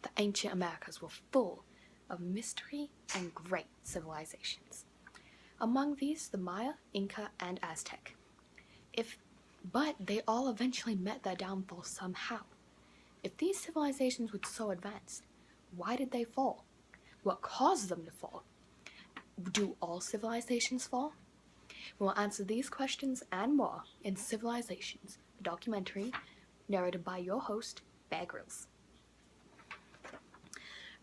the ancient Americas were full of mystery and great civilizations. Among these, the Maya, Inca, and Aztec. But they all eventually met their downfall somehow. If these civilizations were so advanced, why did they fall? What caused them to fall? Do all civilizations fall? We'll answer these questions and more in Civilizations, a documentary narrated by your host, Bear Grylls.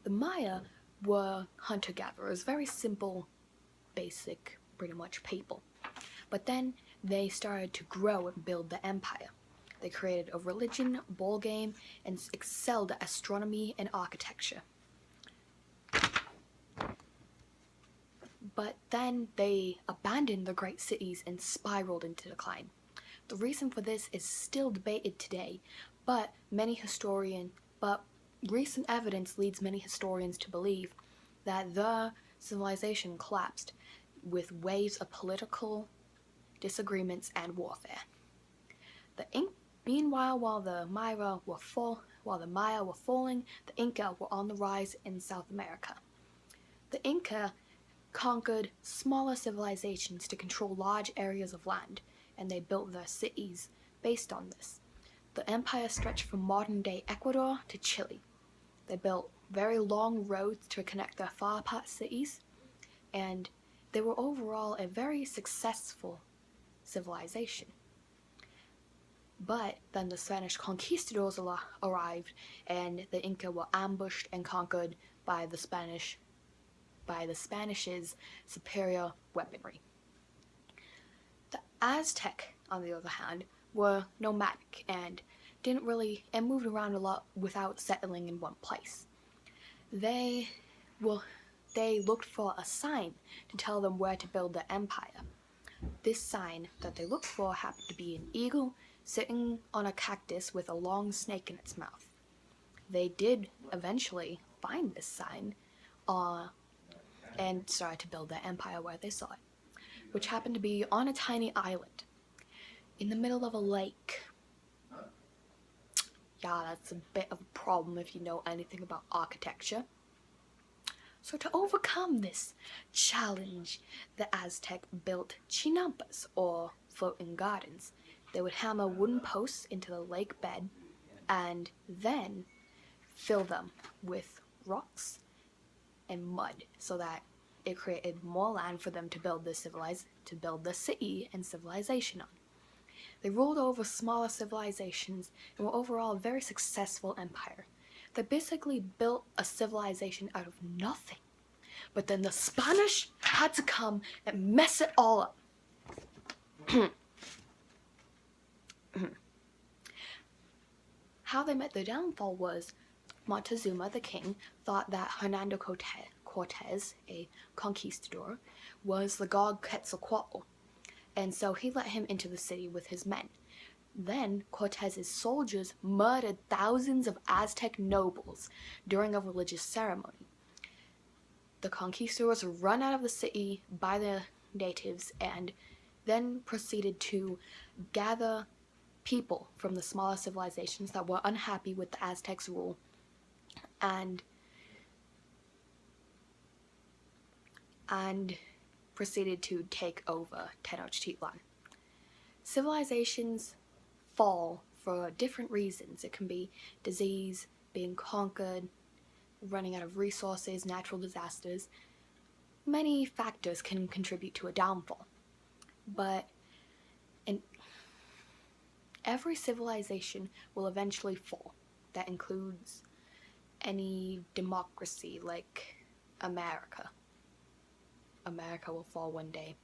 The Maya were hunter-gatherers, very simple, basic, pretty much people. But then they started to grow and build the empire. They created a religion, ball game, and excelled at astronomy and architecture. But then they abandoned the great cities and spiraled into decline. The reason for this is still debated today, but recent evidence leads many historians to believe that the civilization collapsed with waves of political disagreements and warfare. Meanwhile, while the Maya were falling, the Inca were on the rise in South America. The Inca conquered smaller civilizations to control large areas of land, and they built their cities based on this. The empire stretched from modern-day Ecuador to Chile. They built very long roads to connect their far-apart cities, and they were overall a very successful civilization. But then the Spanish conquistadors arrived, and the Inca were ambushed and conquered by the Spanish by the Spanish's superior weaponry. The Aztec, on the other hand, were nomadic and moved around a lot without settling in one place. They looked for a sign to tell them where to build their empire. This sign that they looked for happened to be an eagle sitting on a cactus with a long snake in its mouth. They did eventually find this sign and started to build their empire where they saw it, which happened to be on a tiny island in the middle of a lake. Yeah, that's a bit of a problem if you know anything about architecture. So to overcome this challenge, the Aztec built chinampas, or floating gardens. They would hammer wooden posts into the lake bed and then fill them with rocks and mud so that it created more land for them to build the city and civilization on. They ruled over smaller civilizations and were overall a very successful empire. They basically built a civilization out of nothing. But then the Spanish had to come and mess it all up. How they met their downfall was Montezuma, the king, thought that Hernando Cortez, a conquistador, was the god Quetzalcoatl, and so he let him into the city with his men. Then Cortez's soldiers murdered thousands of Aztec nobles during a religious ceremony. The conquistadors were run out of the city by the natives and then proceeded to gather people from the smaller civilizations that were unhappy with the Aztecs' rule and proceeded to take over Tenochtitlan. Civilizations fall for different reasons. It can be disease, being conquered, running out of resources, natural disasters. Many factors can contribute to a downfall. But every civilization will eventually fall. That includes any democracy like America. America will fall one day.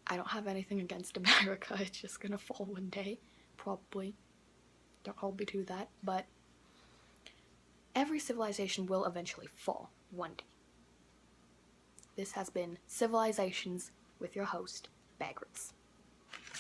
I don't have anything against America, it's just gonna fall one day, probably. Don't hold me to that, but every civilization will eventually fall one day. This has been Civilizations with your host, Bear Grylls.